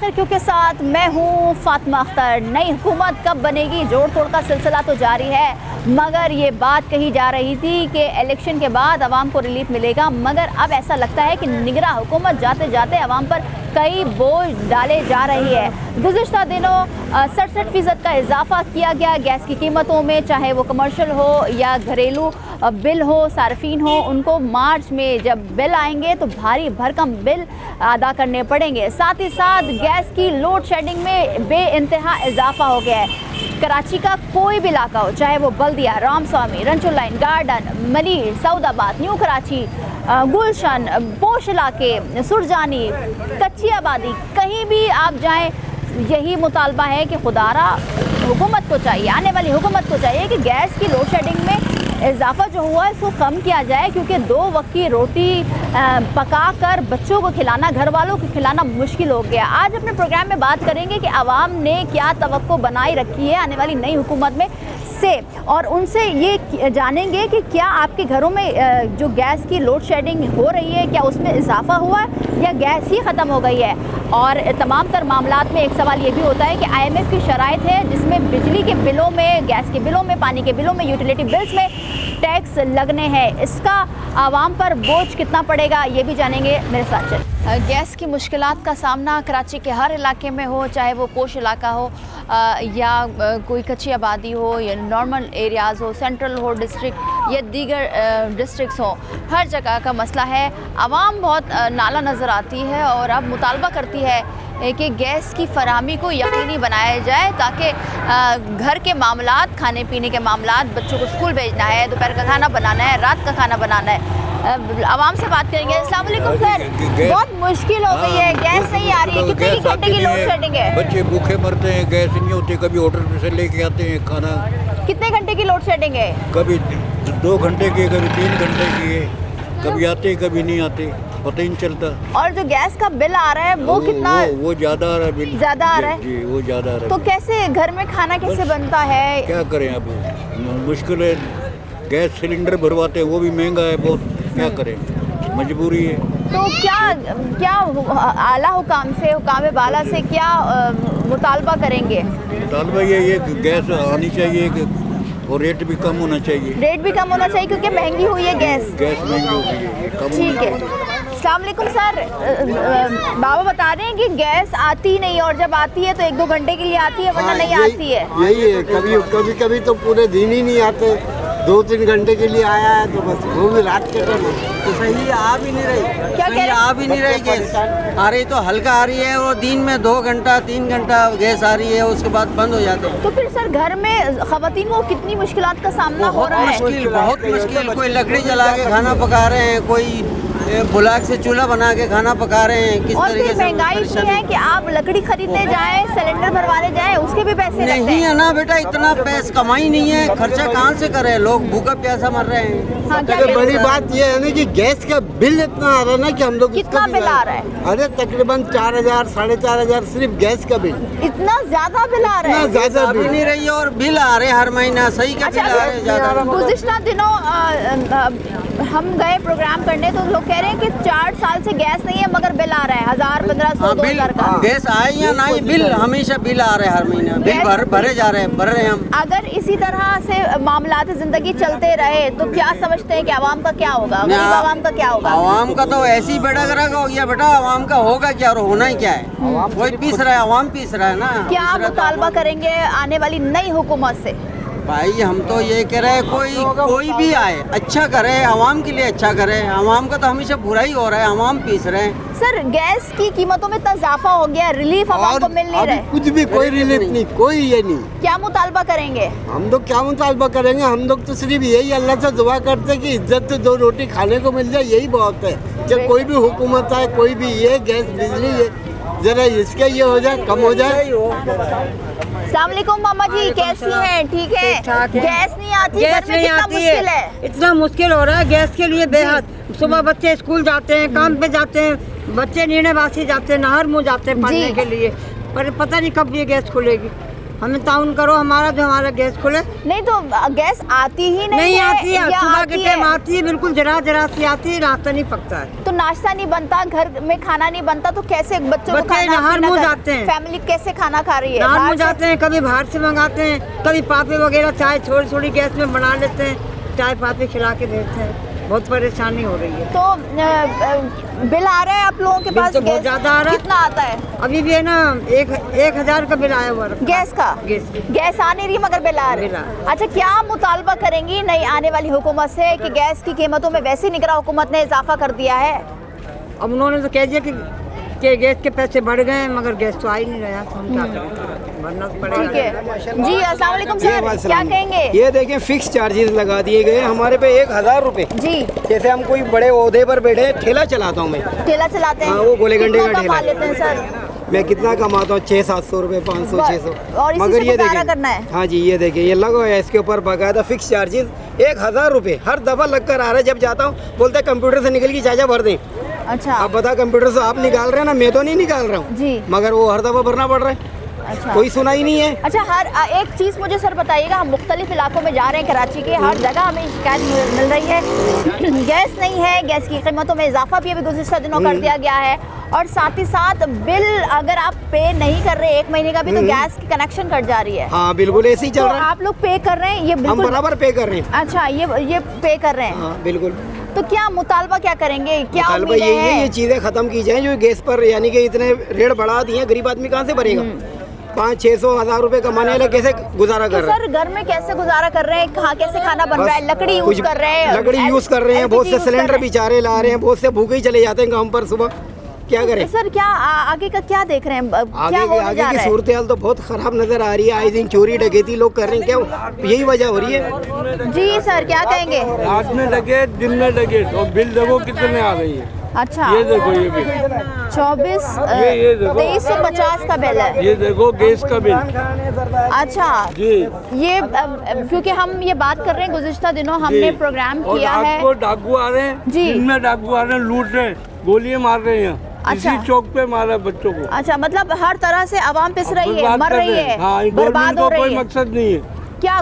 आखिर क्यों के साथ मैं हूँ फातिमा अख्तर। नई हुकूमत कब बनेगी, जोड़ तोड़ का सिलसिला तो जारी है, मगर ये बात कही जा रही थी कि इलेक्शन के बाद आवाम को रिलीफ मिलेगा, मगर अब ऐसा लगता है कि निगरां हुकूमत जाते जाते आवाम पर कई बोझ डाले जा रही है। गुज़िश्ता दिनों 67% का इजाफा किया गया गैस की कीमतों में, चाहे वो कमर्शियल हो या घरेलू बिल हो, सार्फिन हो, उनको मार्च में जब बिल आएंगे तो भारी भरकम बिल अदा करने पड़ेंगे। साथ ही साथ गैस की लोड शेडिंग में बेइंतहा इजाफा हो गया है। कराची का कोई भी इलाका हो, चाहे वो Baldia, Ramswami, Ranchore line, garden, Malir, Saudabad, new Karachi, Gulshan, posh इलाके, सुरजानी, कच्ची आबादी, कहीं भी आप जाएं, यही मुतालबा है कि खुदारा हुकूमत को चाहिए, आने वाली हुकूमत को चाहिए कि गैस की लोड शेडिंग में इजाफा जो हुआ है इसको कम किया जाए, क्योंकि 2 वक्त की रोटी पका कर बच्चों को खिलाना, घर वालों को खिलाना मुश्किल हो गया। आज अपने प्रोग्राम में बात करेंगे कि आवाम ने क्या तवक्को बनाई रखी है आने वाली नई हुकूमत में से, और उनसे ये जानेंगे कि क्या आपके घरों में जो गैस की लोड शेडिंग हो रही है, क्या उसमें इजाफा हुआ है या गैस ही ख़त्म हो गई है। और तमाम तर मामलात में एक सवाल ये भी होता है कि IMF की शराइत है जिसमें बिजली के बिलों में, गैस के बिलों में, पानी के बिलों में, यूटिलिटी बिल्स में टैक्स लगने हैं, इसका आवाम पर बोझ कितना पड़ेगा ये भी जानेंगे। मेरे साथ चल। गैस की मुश्किलात का सामना कराची के हर इलाके में हो, चाहे वो पोश इलाका हो या कोई कच्ची आबादी हो या नॉर्मल एरियाज़ हो, सेंट्रल हो डिस्ट्रिक्ट या दीगर डिस्ट्रिक्ट्स हो, हर जगह का मसला है। आवाम बहुत नाला नज़र आती है और अब मुतालबा करती है कि गैस की फराहमी को यकीनी बनाया जाए, ताकि घर के मामलात, खाने पीने के मामलात, बच्चों को स्कूल भेजना है, दोपहर का खाना बनाना है, रात का खाना बनाना है। आवाम से बात करेंगे। अस्सलाम वालेकुम सर, बहुत मुश्किल हो गई है, गैस नहीं आ रही है, कितने घंटे की लोड शेडिंग है? बच्चे भूखे मरते हैं, गैस नहीं होती, कभी होटल से लेके आते हैं खाना। कितने घंटे की लोड शेडिंग है? कभी 2 घंटे की, कभी 3 घंटे की है, कभी आते कभी नहीं आते, पता ही नहीं चलता। और जो गैस का बिल आ रहा है वो कितना? वो ज़्यादा आ रहा है, बिल ज़्यादा आ रहा है जी, वो ज़्यादा आ रहा है। तो कैसे घर में खाना कैसे बनता है? क्या करें, अब मुश्किल है। गैस सिलेंडर भरवाते हैं वो भी महंगा है बहुत, क्या करें, मजबूरी है। तो क्या आला हुकाम से, हुकाम बाला से क्या मुतालबा करेंगे? मुतालबा ये कि गैस आनी चाहिए और रेट भी कम होना चाहिए। रेट भी कम होना चाहिए क्योंकि महंगी हुई है गैस महंगी हो गई है, कम। ठीक है। अस्सलाम वालेकुम सर, बाबा बता रहे हैं कि गैस आती नहीं, और जब आती है तो 1-2 घंटे के लिए आती है, वरना नहीं आती है। यही है, कभी तो पूरे दिन ही नहीं आते, 2-3 घंटे के लिए आया है तो बस वो भी रात के टाइम तो सही आ भी नहीं रही। क्या कह रहे हैं? आ भी नहीं रही गैस, आ रही तो हल्का आ रही है, और दिन में 2 घंटा 3 घंटा गैस आ रही है, उसके बाद बंद हो जाते हैं। तो फिर सर घर में खवातीन को कितनी मुश्किलात का सामना हो रहा है? बहुत मुश्किल। कोई लकड़ी जला के खाना पका रहे हैं, कोई बुलाक से चूल्हा बना के खाना पका रहे हैं। किस तरीके से महंगाई इतनी है कि आप लकड़ी खरीदने जाएं, सिलेंडर भरवाने जाएं, उसके भी पैसे लगते नहीं है ना बेटा, इतना पैसा कमाई नहीं है, खर्चा कहाँ से करे, लोग भूखा प्यासा मर रहे हैं। हाँ, क्या बड़ी बात ये है ना कि गैस का बिल इतना आ रहा है ना कि हम लोग कितना बिल आ रहा है? अरे तकरीबन 4000 4,500 सिर्फ गैस का बिल। इतना ज्यादा बिल आ रहा है? ज्यादा बिल नहीं रही है और बिल आ रहे हर महीना, सही क्या बिल आ रहे हैं ज्यादा। गुज़िश्ता दिनों हम गए प्रोग्राम करने तो लोग कह रहे हैं कि 4 साल से गैस नहीं है मगर बिल आ रहा है 1000-1500 2000 का। गैस आए या ना, बिल हमेशा बिल आ रहे हैं हर महीना, बिल भरे जा रहे हैं, भर रहे हैं हम। अगर इसी तरह से मामलात जिंदगी चलते रहे तो क्या समझते हैं कि आवाम का क्या होगा, गरीब आवाम का क्या होगा? आवाम का तो ऐसे ही बेड़ा गरक हो गया बेटा, आवाम का होगा क्या और होना ही क्या है, कोई पीस रहा है, आवाम पीस रहा है ना। क्या मुतालबा करेंगे आने वाली नई हुकूमत से? भाई हम तो ये कह रहे हैं कोई भी आए अच्छा करे, आवाम के लिए अच्छा करे, आवाम का तो हमेशा बुरा ही हो रहा है, आवाम पीस रहे हैं। सर गैस की कीमतों में इतना इजाफा हो गया, रिलीफ आवाम को मिल नहीं रहा है। कुछ भी कोई रिलीफ नहीं, कोई ये नहीं। क्या मुतालबा करेंगे? हम लोग क्या मुतालबा करेंगे, हम लोग तो सिर्फ यही अल्लाह से दुआ करते हैं कि इज्जत से 2 रोटी खाने को मिल जाए, यही बहुत है। जब कोई भी हुकूमत आए, कोई भी ये गैस बिजली ये जरा इसका ये हो जाए, कम हो जाए। अस्सलाम वालेकुम मामा जी, कैसी हैं? ठीक है। गैस नहीं आती, गैस नहीं आती है, इतना मुश्किल हो रहा है गैस के लिए बेहद। सुबह बच्चे स्कूल जाते हैं, काम पे जाते हैं, बच्चे नीने बासी जाते हैं, नहर मुँह जाते हैं पढ़ने के लिए, पर पता नहीं कब ये गैस खुलेगी। हमें ताउन करो, हमारा गैस खुले। नहीं तो गैस आती ही नहीं आती है, या सुबह आती के है? टाइम आती है, बिल्कुल जरा सी आती है, नाश्ता नहीं पकता है। तो नाश्ता नहीं बनता, घर में खाना नहीं बनता, तो कैसे बच्चों को बच्चे खाना नहार पीना मुँह कर- जाते हैं। फैमिली कैसे खाना खा रही है? नान बाहर में से? जाते हैं, कभी बाहर से मंगाते हैं, कभी पापे वगैरह चाय थोड़ी गैस में बना लेते हैं, चाय पापे खिला के देते हैं। बहुत परेशानी हो रही है। तो बिल आ रहा है आप लोगों के बिल पास? तो बहुत गैस ज्यादा आ रहा है। कितना आता है अभी भी है ना 1,000 का बिल आया हुआ है। गैस का? गैस गैस आ नहीं रही मगर बिल आ बिल रहा आ है। अच्छा, क्या मुतालबा करेंगी नई आने वाली हुकूमत से कि गैस की कीमतों में वैसे ही निगरान हुकूमत ने इजाफा कर दिया है? अब उन्होंने तो कह दिया कि गैस के पैसे बढ़ गए हैं, मगर गैस तो आ ही नहीं रहा, तो हम क्या करें, भरना तो पड़ेगा। ठीक है जी, अस्सलाम वालेकुम सर, क्या कहेंगे? ये देखें फिक्स चार्जेस लगा दिए गए हमारे पे 1,000 रुपए। जी, जैसे हम कोई बड़े ओहदे पर बैठे, ठेला चलाता हूँ मैं, ठेला चलाते हैं? हाँ, वो गोले गंडे कितना का कमा ठेला। लेते हैं सर? मैं कितना कमाता हूँ, 600-700 रुपए, 500 बस, 600। और इसी से गुजारा करना है? हाँ जी, ये देखिए ये लगा हुआ है, इसके ऊपर बाकायदा फिक्स चार्जेस 1,000 रुपए हर दफा लग कर आ रहा है। जब जाता हूँ बोलते हैं कंप्यूटर से निकल के चाचा भर दें। अच्छा अब बता, कंप्यूटर से आप निकाल रहे हैं ना, मैं तो नहीं निकाल रहा हूँ जी। मगर वो हर दफा भरना पड़ रहा है, अच्छा कोई सुना ही नहीं है। अच्छा, हर एक चीज़ मुझे सर बताइएगा, हम मुख्तलिफ इलाकों में जा रहे हैं कराची के, हर जगह हमें शिकायत मिल रही है गैस नहीं है, गैस की कीमतों में इजाफा भी अभी गुज़िश्ता दिनों कर दिया गया है, और साथ ही साथ बिल अगर आप पे नहीं कर रहे 1 महीने का भी, तो गैस की कनेक्शन कट जा रही है। हाँ बिल्कुल ऐसे ही तो चल रहा है, आप लोग पे कर रहे हैं? ये हम बिल्कुल बराबर पे कर रहे हैं। अच्छा, ये पे कर रहे हैं? हाँ बिल्कुल। तो क्या मुतालबा क्या करेंगे, क्या मुतालबा उम्मीदें यही है, हैं? ये चीज़ें ख़त्म की जाएं जो गैस पर, यानी कि इतने रेट बढ़ा दिए हैं, गरीब आदमी कहाँ से भरेगा? 500-600 रुपए कमाने वाले कैसे गुजारा तो कर रहे हैं? सर घर में कैसे गुजारा कर रहे हैं, कहाँ कैसे खाना बन रहा है? लकड़ी यूज कुछ कर रहे हैं, लकड़ी यूज़ कर रहे हैं, बहुत से LPG यूज कर सिलेंडर रहे हैं। बेचारे ला रहे हैं, बहुत से भूखे ही चले जाते हैं काम पर सुबह, क्या करें? सर क्या आगे का क्या देख रहे हैं, क्या आगे होने जा की रहा है? सूरत हाल तो बहुत खराब नजर आ रही है। आए दिन चोरी डकैती लोग कर रहे हैं, क्या यही वजह हो रही है? जी सर, क्या कहेंगे? रात में लगे, दिन में लगे, तो बिल देखो कितने आ रही है। अच्छा, ये देखो ये बिल, 24 ये देखो। 2350 का बिल है। ये देखो गैस का बिल अच्छा जी। ये क्योंकि हम ये बात कर रहे हैं, गुज़िश्ता दिनों हमने जी। प्रोग्राम और किया रात है। को डाकू आ रहे हैं, जी। दिन में डाकू आ रहे हैं, लूट रहे हैं, गोलियां मार रहे हैं, अच्छा। इसी चौक पे मारा बच्चों को। अच्छा, मतलब हर तरह से आवाम पिस रही है, बर्बाद मर कर रही रहे हैं। है, हाँ, बर्बाद गवर्नमेंट हो को रही कोई है। मकसद नहीं है। क्या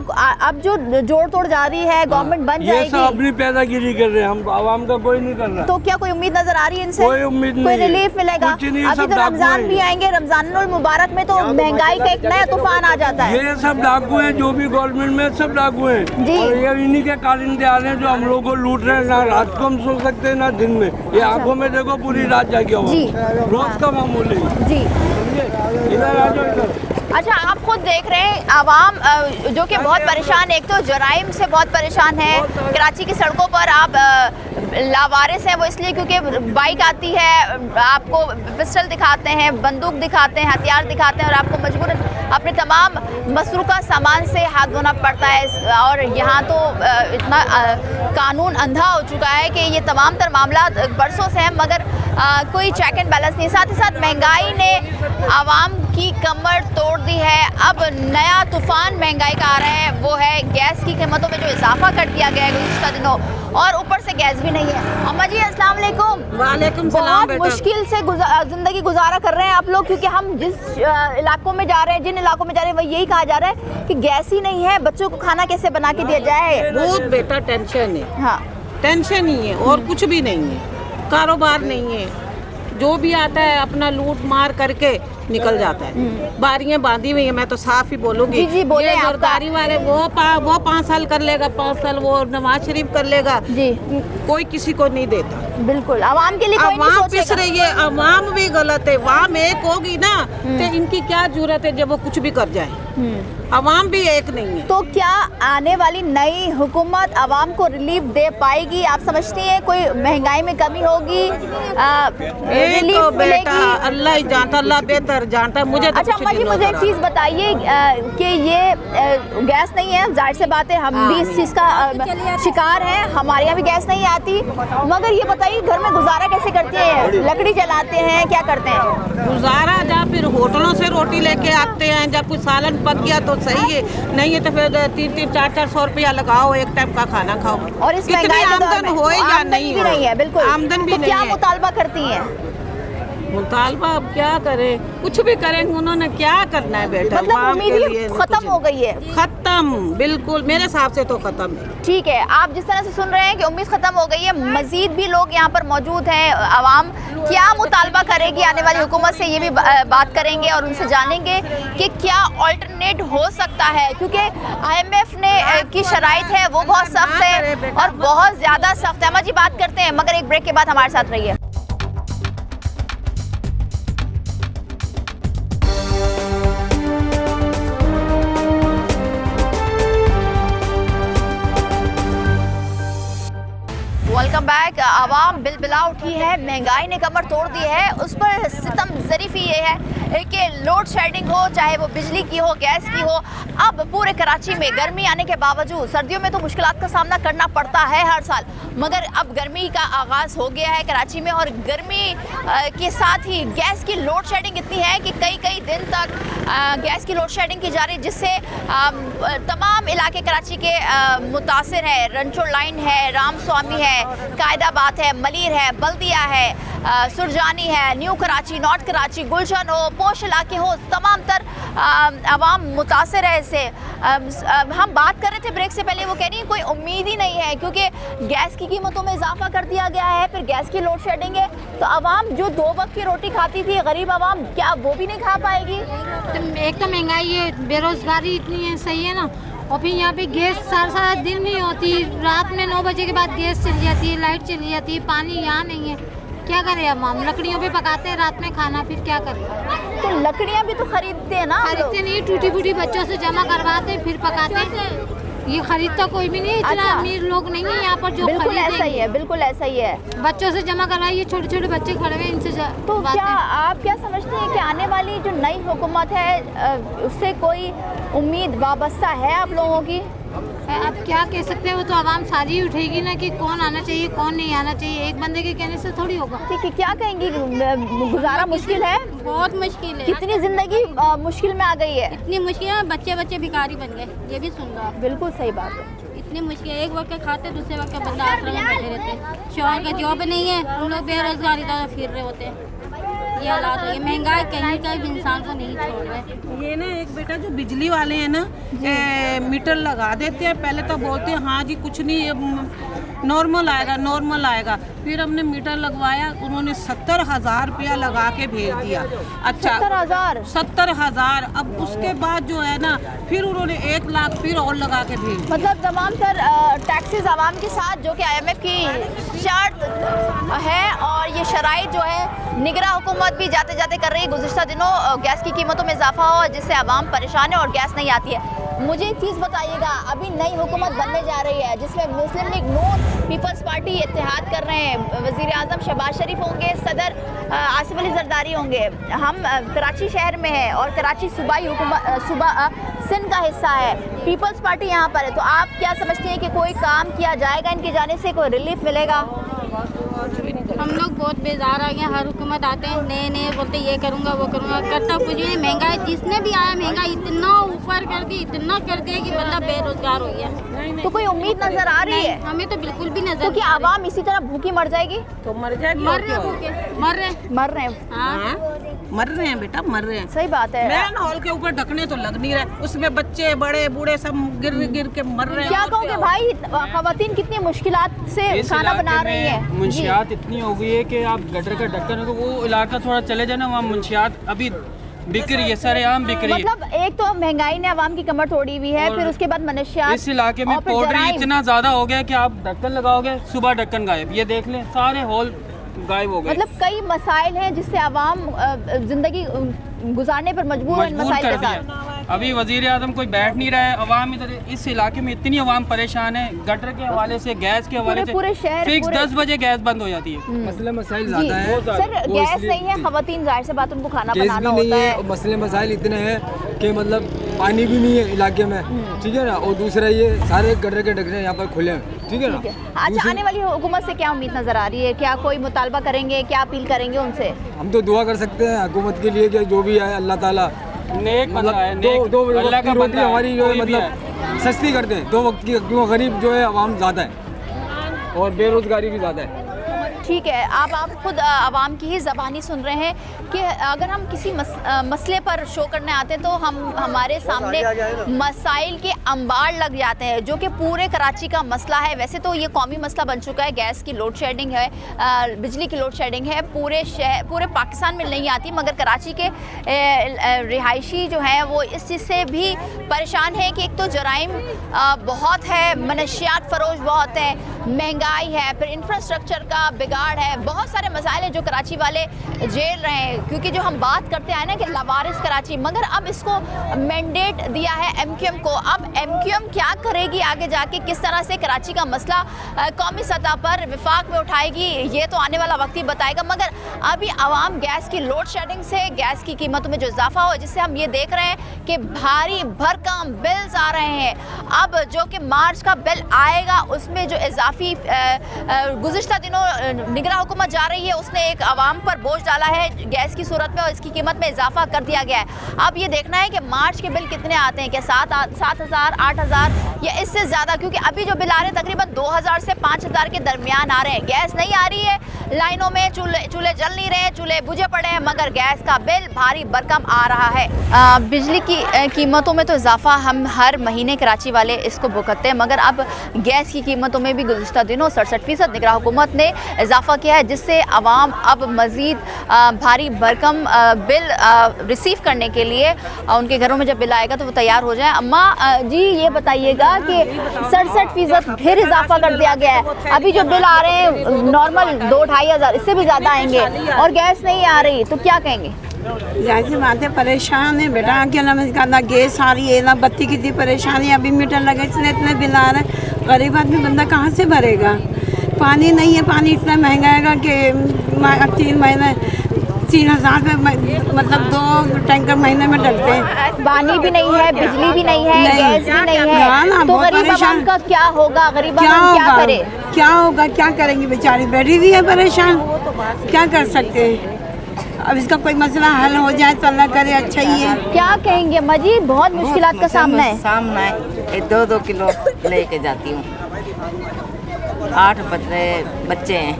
अब जो जोड़ तोड़ जा रही है, गवर्नमेंट बन ये सब जाएगी, अपनी पैदागिरी कर रहे हैं, हम आवाम का कोई नहीं कर रहा। तो क्या कोई उम्मीद नजर आ रही है इनसे? कोई उम्मीद कोई नहीं है। रिलीफ मिलेगा? कुछ नहीं, अभी सब तो डाकू रमजान हैं। भी आएंगे, रमजानुल मुबारक में तो महंगाई का एक नया तूफान आ जाता है। ये सब डाकू हैं, जो भी गवर्नमेंट में सब डाकू हैं, जी। और ये इन्हीं के कारिंदे आ रहे हैं जो हम लोगों को लूट रहे हैं। ना रात को हम सो सकते हैं, ना दिन में। ये आंखों में देखो पूरी रात जाके हुआ, जी। रोज का मामूल है। जी, इधर आ जाओ इधर। अच्छा, आप खुद देख रहे हैं आवाम जो कि बहुत परेशान है, एक तो जराइम से बहुत परेशान है। कराची की सड़कों पर आप लावारिस हैं, वो इसलिए क्योंकि बाइक आती है, आपको पिस्टल दिखाते हैं, बंदूक दिखाते हैं, हथियार दिखाते हैं, और आपको मजबूरन अपने तमाम मसरूका सामान से हाथ धोना पड़ता है। और यहाँ तो इतना कानून अंधा हो चुका है कि ये तमाम तर मामला बरसों से हैं, मगर कोई चेक एंड बैलेंस नहीं। साथ ही साथ महंगाई ने आवाम की कमर तोड़ दी है। अब नया तूफान महंगाई का आ रहा है, वो है गैस की कीमतों में जो इजाफा कर दिया गया है गुज़िश्ता दिनों, और ऊपर से गैस भी नहीं है। अम्मा जी अस्सलाम वालेकुम। वालेकुम सलाम बहुत बेटा। मुश्किल से ज़िंदगी गुजारा कर रहे हैं आप लोग, क्योंकि हम जिस इलाकों में जा रहे हैं, जिन इलाकों में जा रहे हैं, वही यही कहा जा रहा है कि गैस ही नहीं है, बच्चों को खाना कैसे बना के दिया जाए। बहुत बेटा टेंशन है, हाँ, टेंशन ही है और कुछ भी नहीं है, कारोबार नहीं है, जो भी आता है अपना लूट मार करके निकल जाता है। बारियां बांधी हुई है, मैं तो साफ ही बोलूंगी। जी, जी, बोले ये आपका। सरकारी वाले वो 5 साल कर लेगा, 5 साल वो नवाज शरीफ कर लेगा, जी। कोई किसी को नहीं देता। बिल्कुल, आवाम के लिए कोई नहीं अवाम पिस सोचेगा। रही है, अवाम भी गलत है, अवाम एक होगी ना तो इनकी क्या जरूरत है जब वो कुछ भी कर जाए। अवाम भी एक नहीं है। तो क्या आने वाली नई हुकूमत आवाम को रिलीफ दे पाएगी? आप समझती हैं कोई महंगाई में कमी होगी, ये रिलीफ तो बेटा मिलेगी? अल्लाह ही जानता, अल्लाह बेहतर जानता है। मुझे तो अच्छा कुछ अम्मा जी, नहीं मुझे एक नजर चीज़ बताइए कि ये गैस नहीं है, जाहिर से बात है, हम भी इस चीज़ का शिकार हैं, हमारे यहाँ भी गैस नहीं आती, मगर ये बताइए घर में गुजारा कैसे करती हैं? लकड़ी जलाते हैं, क्या करते हैं? आ रहा। गुजारा जा फिर होटलों से रोटी लेके आते हैं, जब कुछ सालन पक गया तो सही है, नहीं है तो फिर 300-400 रुपया लगाओ, एक टाइम का खाना खाओ। और इस कितनी महंगाई के दौर आमदन में हो या आमदनी नहीं भी हो, नहीं है, बिल्कुल। आमदन भी तो नहीं क्या है। मुतालबा करती हैं? मुतालबा अब क्या करें, कुछ भी करेंगे उन्होंने क्या करना है बेटा। मतलब अवाम के उम्मीद लिए खत्म हो गई है। खत्म, बिल्कुल मेरे हिसाब से तो खत्म है। ठीक है, आप जिस तरह से सुन रहे हैं कि उम्मीद खत्म हो गई है, मजीद भी लोग यहाँ पर मौजूद हैं। आवाम क्या मुतालबा करेगी आने वाली हुकूमत से, ये भी बात करेंगे और उनसे जानेंगे कि क्या अल्टरनेट हो सकता है, क्योंकि IMF ने की शराइत है वो बहुत सख्त है और बहुत ज़्यादा सख्त है। अम्मा जी बात करते हैं, मगर एक ब्रेक के बाद हमारे साथ रहिए। Welcome back. आवाम बिलबिला उठी है, महंगाई ने कमर तोड़ दी है। उस पर सितम ज़रीफ़ी ये है कि लोड शेडिंग हो, चाहे वो बिजली की हो, गैस की हो। अब पूरे कराची में गर्मी आने के बावजूद, सर्दियों में तो मुश्किलात का सामना करना पड़ता है हर साल, मगर अब गर्मी का आगाज़ हो गया है कराची में। और गर्मी के साथ ही गैस की लोड शेडिंग इतनी है कि कई कई दिन तक गैस की लोड शेडिंग की जा रही है, जिससे तमाम इलाके कराची के मुतासिर है। रंचो लाइन है, राम स्वामी है, कायदाबाद है, मलीर है, बल्दिया है, सुरजानी है, न्यू कराची, नॉर्थ कराची, गुलशन हो, पोश इलाके हो, तमाम तर आवाम मुतासिर है इससे। हम बात कर रहे थे ब्रेक से पहले, वो कह रही है कोई उम्मीद ही नहीं है, क्योंकि गैस की कीमतों में इजाफा कर दिया गया है, फिर गैस की लोड शेडिंग है, तो आवाम जो 2 वक्त की रोटी खाती थी, गरीब आवाम, क्या वो भी नहीं खा पाएगी? एक तो महंगाई है, बेरोजगारी इतनी है, सही है ना, और फिर यहाँ पे गैस सारा दिन नहीं होती, रात में 9 बजे के बाद गैस चली जाती है, लाइट चली जाती है, पानी यहाँ नहीं है, क्या करें अब हम? लकड़ियों पे पकाते हैं रात में खाना, फिर क्या करें? तो लकड़ियाँ भी तो खरीदते हैं ना? खरीदते नहीं, टूटी फूटी बच्चों से जमा करवाते फिर पकाते हैं। ये खरीदता कोई भी नहीं, इतना अमीर लोग नहीं है यहाँ पर जो बिल्कुल ऐसा ही है, बिल्कुल ऐसा ही है। बच्चों से जमा करवाइए, छोटे छोटे बच्चे खड़े हुए, इनसे तो क्या आप क्या समझते हैं कि आने वाली जो नई हुकूमत है उससे कोई उम्मीद वाबस्ता है आप लोगों की? अब क्या कह सकते हैं, वो तो आवाम सारी उठेगी ना कि कौन आना चाहिए कौन नहीं आना चाहिए, एक बंदे के कहने से थोड़ी होगा। ठीक है, क्या कहेंगी, गुजारा मुश्किल है? बहुत मुश्किल है। कितनी जिंदगी मुश्किल में आ गई है? इतनी मुश्किल है, बच्चे बच्चे भिखारी बन गए, ये भी सुन लो आप। बिल्कुल सही बात है। इतनी मुश्किल, एक वक्त खाते दूसरे वक्त बंदा आश्रम में बैठे रहते, शौहर का जॉब नहीं है, हम लोग बेरोजगारी तरह फिर रहे होते हैं। ये हालात है, ये महंगाई कहीं का भी इंसान को नहीं छोड़ रहे। ये ना एक बेटा जो बिजली वाले हैं ना, मीटर लगा देते हैं, पहले तो बोलते हैं हाँ जी कुछ नहीं, नॉर्मल आएगा नॉर्मल आएगा, फिर हमने मीटर लगवाया, उन्होंने 70,000 रुपया लगा के भेज दिया। अच्छा 70,000। अब उसके बाद जो है ना, फिर उन्होंने 1 लाख फिर और लगा के भेज दिया। मतलब तमाम तर टैक्सेस आवाम के साथ, जो कि IMF की शर्त है, और ये शराइत जो है निगरां हुकूमत भी जाते जाते कर रही है। गुज़िश्ता दिनों गैस की कीमतों में इजाफा हो, जिससे आवाम परेशान है और गैस नहीं आती है। मुझे एक चीज़ बताइएगा, अभी नई हुकूमत बनने जा रही है जिसमें मुस्लिम लीग नून, पीपल्स पार्टी इत्तेहाद कर रहे हैं, वज़ीर आज़म शहबाज शरीफ होंगे, सदर आसिफ अली जरदारी होंगे। हम कराची शहर में है और कराची सूबाई हुकूमत सिंध का हिस्सा है, पीपल्स पार्टी यहाँ पर है, तो आप क्या समझते हैं कि कोई काम किया जाएगा इनके जाने से, कोई रिलीफ मिलेगा? हम लोग बहुत बेजार आ गए, हर हुकूमत आते हैं नए नए, बोलते ये करूँगा वो करूँगा, करता कुछ नहीं। महंगाई जिसने भी आया, महंगाई इतना ऊपर कर दी, इतना कर दिया कि बंदा बेरोजगार हो गया। तो कोई उम्मीद नजर आ रही है? हमें तो बिल्कुल भी नजर। तो क्या आवाम इसी तरह भूखी मर जाएगी? तो मर जाएगी, मर रहे मर रहे हैं। हाँ मर रहे हैं बेटा, मर रहे हैं। सही बात है। मैन हॉल के ऊपर ढकने तो लग नहीं रहे, उसमें बच्चे बड़े बूढ़े सब गिर गिर के मर रहे हैं। क्या कहोगे भाई, खवातीन कितनी मुश्किलात से खाना बना रही है? मुंशियात इतनी हो गई है कि आप गटर का ढक्कन को, वो इलाका थोड़ा चले जाए ना, वहाँ मुंशियात अभी बिक रही है, सरेआम बिक रही है। मतलब एक तो महंगाई ने आवाम की कमर तोड़ी हुई है, फिर उसके बाद मनशियात, इस इलाके में पाउडर इतना ज्यादा हो गया कि आप ढक्कन लगाओगे, सुबह ढक्कन गायब, ये देख लें, सारे हॉल गायब हो गए। मतलब कई मसाइल हैं जिससे आवाम जिंदगी गुजारने पर मजबूर है इन मसाइल के साथ। अभी वजीर आजम कोई बैठ नहीं रहा है, अवाम इधर इस इलाके में इतनी अवाम परेशान है, गटर के हवाले से, गैस के हवाले से, पूरे शहर फिक्स 10 बजे गैस बंद हो जाती है। मसले मसाइल ज़्यादा है सर, गैस नहीं है, खवातीन जाहिर से बात उनको खाना बनाना होता है, मसले मसाइल इतने हैं कि मतलब पानी भी नहीं है इलाके में, ठीक है ना, और दूसरा ये सारे गटर के ढक्कन यहाँ पर खुले हैं, ठीक है ना। अच्छा, आने वाली हुकूमत से क्या उम्मीद नजर आ रही है? क्या कोई मुतालबा करेंगे, क्या अपील करेंगे उनसे? हम तो दुआ कर सकते हैं हुकूमत के लिए कि जो भी आए अल्लाह ताला नेक बंदा है, मतलब दो अल्लाह वक्त का की रोटी बंदा है, हमारी जो है कोई भी मतलब सस्ती कर दें, 2 वक्त की, क्यों गरीब जो है आवाम ज़्यादा है और बेरोजगारी भी ज़्यादा है। ठीक है, आप खुद आवाम की ही ज़बानी सुन रहे हैं कि अगर हम किसी मसले पर शो करने आते हैं तो हमारे सामने मसाइल के अंबार लग जाते हैं, जो कि पूरे कराची का मसला है। वैसे तो ये कौमी मसला बन चुका है, गैस की लोड शेडिंग है, बिजली की लोड शेडिंग है, पूरे पाकिस्तान में नहीं आती, मगर कराची के रिहायशी जो हैं वो इस चीज़ से भी परेशान है कि एक तो जराइम बहुत है, मनशियात फरोश बहुत है, महंगाई है, फिर इंफ्रास्ट्रक्चर का बिगाड़ है, बहुत सारे मसाइल हैं जो कराची वाले झेल रहे हैं। क्योंकि जो हम बात करते हैं ना कि लवारिस कराची, मगर अब इसको मैंडेट दिया है MQM को। अब MQM क्या करेगी आगे जाके, किस तरह से कराची का मसला कौमी सतह पर विफाक में उठाएगी, ये तो आने वाला वक्त ही बताएगा। मगर अभी आवाम गैस की लोड शेडिंग से गैस की कीमतों में जो इजाफा हो, जिससे हम ये देख रहे हैं कि भारी भरकम बिल्स आ रहे हैं। अब जो कि मार्च का बिल आएगा उसमें जो इजाफी गुज़िश्ता दिनों निगरान हुकूमत जा रही है, उसने एक आवाम पर बोझ डाला है गैस की सूरत में और इसकी कीमत में इजाफा कर दिया गया है। अब ये देखना है कि मार्च के बिल कितने आते हैं, क्या 7,000 8,000 या इससे ज़्यादा, क्योंकि अभी जो बिल आ रहे हैं तकरीबन 2,000 से 5,000 के दरमियान आ रहे हैं। गैस नहीं आ रही है, लाइनों में चूल्हे जल नहीं रहे, चूल्हे बुझे पड़े हैं, मगर गैस का बिल भारी भरकम आ रहा है। बिजली की कीमतों में तो इजाफा हम हर महीने कराची वाले इसको भुगतते हैं, मगर अब गैस की कीमतों में भी गुज़िश्ता दिनों 67% निगरान हुकूमत ने इजाफा किया है, जिससे आवाम अब मज़ीद भारी भरकम बिल रिसीव करने के लिए उनके घरों में जब बिल आएगा तो वो तैयार हो जाए। अम्मा जी ये बताइएगा कि 67% फिर इजाफा कर दिया गया है। अभी जो बिल आ रहे हैं नॉर्मल 2-2.5 हज़ार, इससे भी ज़्यादा आएंगे और गैस नहीं आ रही, तो क्या कहेंगे? जाहिर बात है परेशान है बेटा, क्या ना गैस आ रही है ना बत्ती की इतनी परेशानी, अभी मीटर लगे इसलिए इतने बिल आ रहे हैं। गरीब आदमी बंदा कहाँ से भरेगा? पानी नहीं है, पानी इतना महंगा है कि 3 महीने 3,000 रुपये मतलब 2 टैंकर महीने में डलते हैं। पानी भी नहीं है, बिजली भी नहीं है, गैस भी नहीं है, तो गरीब आवाम का क्या होगा? गरीब आवाम क्या करे? क्या होगा, क्या करेंगी? बेचारी बैठी हुई है परेशान, क्या कर सकते हैं? अब इसका कोई मसला हल हो जाए तो अल्लाह करे, अच्छा ही है। क्या कहेंगे मजी? बहुत मुश्किलात का सामना है। 2-2 किलो लेके जाती हूँ। 8 बच्चे हैं,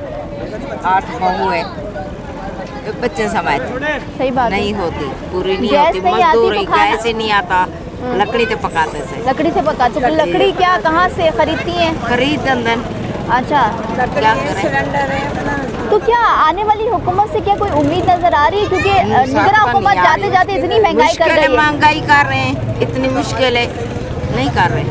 8 बहू है, बच्चे समाते सही बात नहीं होती, पूरी नहीं होती, मजदूर गैस ही नहीं आता, लकड़ी से पकाते से। लकड़ी से पकाते, तो लकड़ी क्या कहाँ से खरीदती हैं? खरीद अंदर। अच्छा, क्या करें? तो क्या आने वाली हुकूमत से क्या कोई उम्मीद नजर आ रही है? क्योंकि निगरान हुकूमत जाते जाते इतनी महंगाई कर रही है। महंगाई कर रहे हैं, इतनी मुश्किल है, नहीं कर रहे।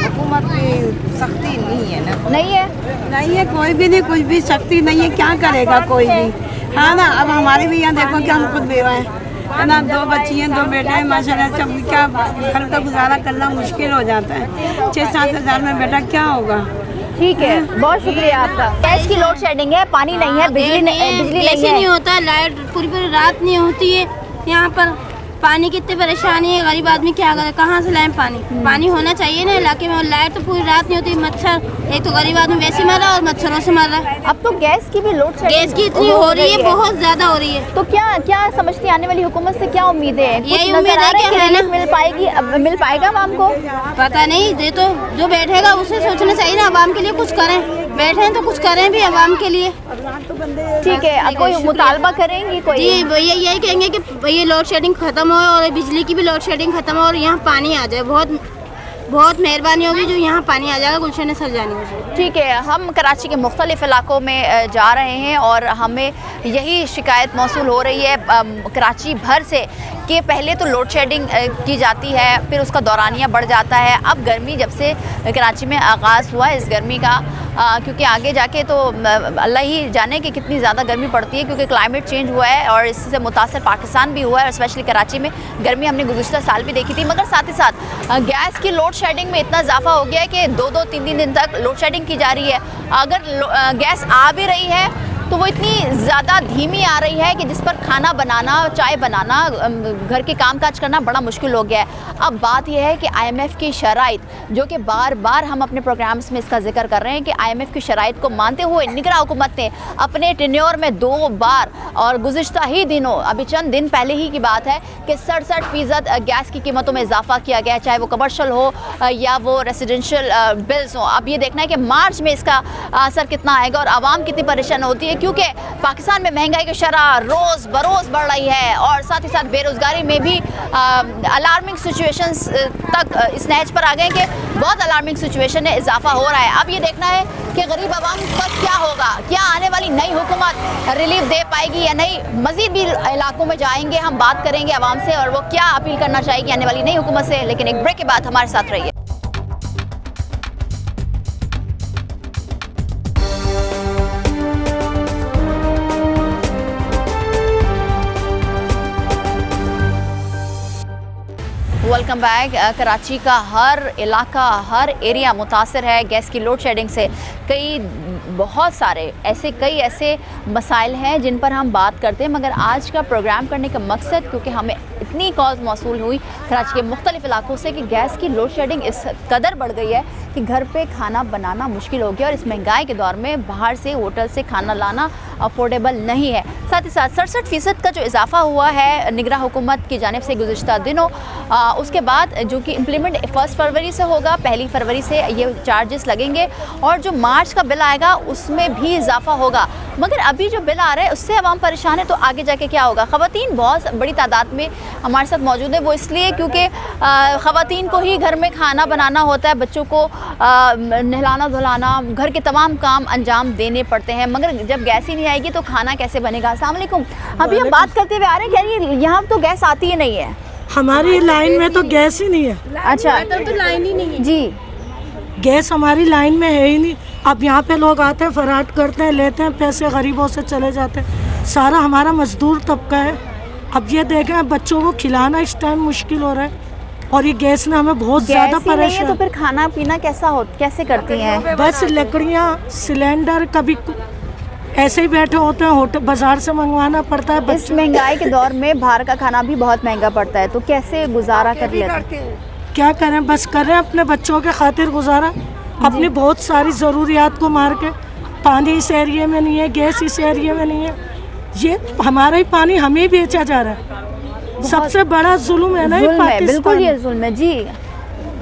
हुकूमत की सख्ती नहीं है ना? नहीं है, कोई भी नहीं, कुछ भी सख्ती नहीं है, क्या करेगा कोई भी? हाँ ना, अब हमारे भी यहाँ देखो कि हम खुद बेवा है ना, 2 बच्ची हैं, 2 बेटे हैं, माशाल्लाह सब, क्या घर का गुजारा करना मुश्किल हो जाता है। 6-7 हज़ार में बेटा क्या होगा? ठीक है, बहुत शुक्रिया आपका। गैस की लोड शेडिंग है, पानी नहीं है, बिजली नहीं होता, लाइट पूरी रात नहीं होती है यहाँ पर। पानी की इतनी परेशानी है, गरीब आदमी क्या करे, कहाँ से लाएं पानी? पानी होना चाहिए ना इलाके में, और लाइट तो पूरी रात नहीं होती। मच्छर, एक तो गरीब आदमी वैसे मर रहा है और मच्छरों से मर रहा है। अब तो गैस की भी लोड शेडिंग, गैस की इतनी हो रही है, बहुत ज्यादा हो रही है। तो क्या समझती आने वाली हुकूमत से क्या उम्मीदें हैं? यही उम्मीद है कि रिलीफ मिल पाएगा आवाम को? पता नहीं, ये तो जो बैठेगा उसे सोचना चाहिए ना, आवाम के लिए कुछ करें। बैठे हैं तो कुछ करें भी आवाम के लिए। ठीक है, अब कोई मुतालबा करेंगी? कोई जी भैया यही कहेंगे कि ये लोड शेडिंग खत्म हो और बिजली की भी लोड शेडिंग खत्म हो और यहाँ पानी आ जाए। बहुत मेहरबानी होगी जो यहाँ पानी आ जाएगा, गुलशन सरजानी हो जाएगी। ठीक है, हम कराची के मुख्तलिफ इलाकों में जा रहे हैं और हमें यही शिकायत मौसूल हो रही है कराची भर से कि पहले तो लोड शेडिंग की जाती है, फिर उसका दौरानिया बढ़ जाता है। अब गर्मी जब से कराची में आगाज़ हुआ है इस गर्मी का, क्योंकि आगे जाके तो अल्लाह ही जाने कि कितनी ज़्यादा गर्मी पड़ती है, क्योंकि क्लाइमेट चेंज हुआ है और इससे मुतासर पाकिस्तान भी हुआ है, और स्पेशली कराची में गर्मी हमने गुज़िश्ता साल भी देखी थी। मगर साथ ही साथ गैस की लोड शेडिंग में इतना इजाफा हो गया है कि 2-2 3-3 दिन तक लोड शेडिंग की जा रही है। अगर गैस आ भी रही है तो वो इतनी ज़्यादा धीमी आ रही है कि जिस पर खाना बनाना, चाय बनाना, घर के कामकाज करना बड़ा मुश्किल हो गया है। अब बात यह है कि IMF की शराइत, जो कि बार बार हम अपने प्रोग्राम्स में इसका जिक्र कर रहे हैं कि IMF की शराइत को मानते हुए निगरां हुकूमत ने अपने टेन्योर में 2 बार और गुज़िश्ता ही दिनों, अभी चंद दिन पहले ही की बात है कि 67% गैस की कीमतों में इजाफा किया गया है, चाहे वो कमर्शियल हो या वो रेसिडेंशियल बिल्स हो। अब ये देखना है कि मार्च में इसका असर कितना आएगा और आवाम कितनी परेशान होती है, क्योंकि पाकिस्तान में महंगाई की शरह रोज़ बरोज़ बढ़ रही है और साथ ही साथ बेरोज़गारी में भी अलार्मिंग सिचुएशंस तक इस नहज पर आ गए कि बहुत अलार्मिंग सिचुएशन में इजाफा हो रहा है। अब ये देखना है कि गरीब आवाम का क्या होगा, क्या आने वाली नई हुकूमत रिलीफ दे पाएगी या नहीं। मज़ीद भी इलाकों में जाएंगे, हम बात करेंगे आवाम से और वो क्या अपील करना चाहेगी आने वाली नई हुकूमत से, लेकिन एक ब्रेक के बाद हमारे साथ रहिए। Welcome back. कराची का हर इलाका, हर एरिया मुतासर है गैस की लोड शेडिंग से। बहुत सारे ऐसे मसाइल हैं जिन पर हम बात करते हैं, मगर आज का प्रोग्राम करने का मकसद, क्योंकि हमें इतनी कॉल्स मौसूल हुई कराची के मुख्तलिफ इलाकों से कि गैस की लोड शेडिंग इस कदर बढ़ गई है कि घर पे खाना बनाना मुश्किल हो गया और इस महंगाई के दौर में बाहर से होटल से खाना लाना अफोर्डेबल नहीं है। साथ ही साथ 67% का जो इजाफा हुआ है निगरां हुकूमत की जानिब से गुज़िश्ता दिनों, उसके बाद जो कि इम्प्लीमेंट 1 फरवरी से होगा, 1 फरवरी से ये चार्जेस लगेंगे और जो मार्च का बिल आएगा उसमें भी इजाफा होगा। मगर अभी जो बिल आ रहा है उससे आवाम परेशान है, तो आगे जाके क्या होगा। ख़वातीन बहुत बड़ी तादाद में हमारे साथ मौजूद है, वो इसलिए क्योंकि ख़वातीन को ही घर में खाना बनाना होता है, बच्चों को नहलाना धुलाना, घर के तमाम काम अंजाम देने पड़ते हैं। मगर जब गैस ही नहीं आएगी तो खाना कैसे बनेगा। अस्सलाम वालेकुम। अभी हम बात करते हुए आ रहे हैं कि यहाँ तो गैस आती ही नहीं है, हमारी लाइन में तो गैस ही नहीं है। अच्छा, तो लाइन ही नहीं है जी, गैस हमारी लाइन में है ही नहीं। अब यहाँ पे लोग आते हैं, फराट करते हैं, लेते हैं पैसे, गरीबों से चले जाते हैं। सारा हमारा मजदूर तबका है। अब ये देखें बच्चों को खिलाना इस टाइम मुश्किल हो रहा है और ये गैस ने हमें बहुत ज़्यादा परेशान। तो फिर खाना पीना कैसे करती हैं? बस लकड़ियाँ, सिलेंडर, कभी ऐसे ही बैठे होते हैं, होटल बाजार से मंगवाना पड़ता है। इस महंगाई के दौर में बाहर का खाना भी बहुत महंगा पड़ता है, तो कैसे गुजारा कर लेते हैं? क्या करें, बस करें अपने बच्चों के खातिर गुजारा, अपनी बहुत सारी ज़रूरियात को मार के। पानी इस एरिया में नहीं है, गैस इस एरिया में नहीं है, ये हमारा ही पानी हमें बेचा जा रहा है। सबसे बड़ा जुल्म है ना ये पाकिस्तान। बिल्कुल ये जुल्म है जी।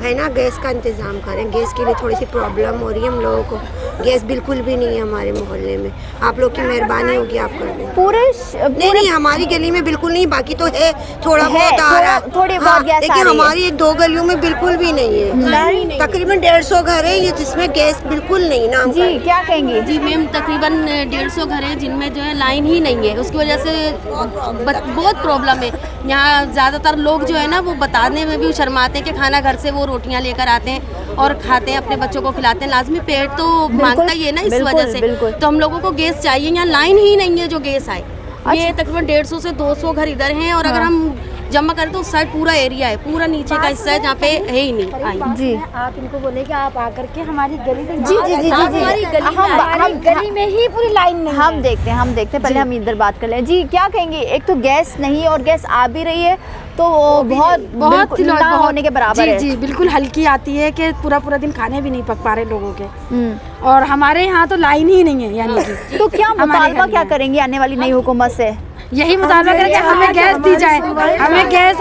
है ना, गैस का इंतज़ाम करें। गैस के लिए थोड़ी सी प्रॉब्लम हो रही है हम लोगों को। गैस बिल्कुल भी नहीं है हमारे मोहल्ले में। आप लोग की मेहरबानी होगी, आप कर दें। पूरे नहीं, हमारी गली में बिल्कुल नहीं, बाकी तो है, थोड़ा बहुत आ रहा है, थोड़ी बहुत गैस, लेकिन हमारी 1-2 गलियों में बिल्कुल भी नहीं है। तकरीबन 150 घर है ये जिसमें गैस बिल्कुल नहीं ना। जी क्या कहेंगी? जी मैम, तकरीबन 150 घर हैं जिनमें जो है लाइन ही नहीं है। उसकी वजह से बहुत प्रॉब्लम है। यहाँ ज़्यादातर लोग जो है ना वो बताने में भी शर्माते हैं कि खाना घर से वो रोटियां लेकर आते हैं और खाते हैं, अपने बच्चों को खिलाते हैं। लाजमी पेट तो मांगता ही है ना, इस वजह से तो हम लोगों को गैस चाहिए। यहाँ लाइन ही नहीं है जो गैस आए। ये तकरीबन 150 से 200 घर इधर हैं और अगर हम जमा करें तो उस साइड पूरा एरिया है, पूरा नीचे का हिस्सा है जहाँ पे है ही नहीं। जी, आप इनको बोले कि आप आकर के हमारी गली में, जी जी जी हमारी गली में ही पूरी लाइन नहीं। हम देखते हैं पहले हम इधर बात कर लें। जी क्या कहेंगे? एक तो गैस नहीं है और गैस आ भी रही है तो बहुत ना होने के बराबर है। जी बिल्कुल, हल्की आती है कि पूरा दिन खाने भी नहीं पक पा रहे लोगों के। और हमारे यहाँ तो लाइन ही नहीं है, यानी कि तो क्या मुतालबा क्या करेंगे आने वाली नई हुकूमत से? यही मुतालबा करें कि हमें गैस दी जाए, हमें गैस,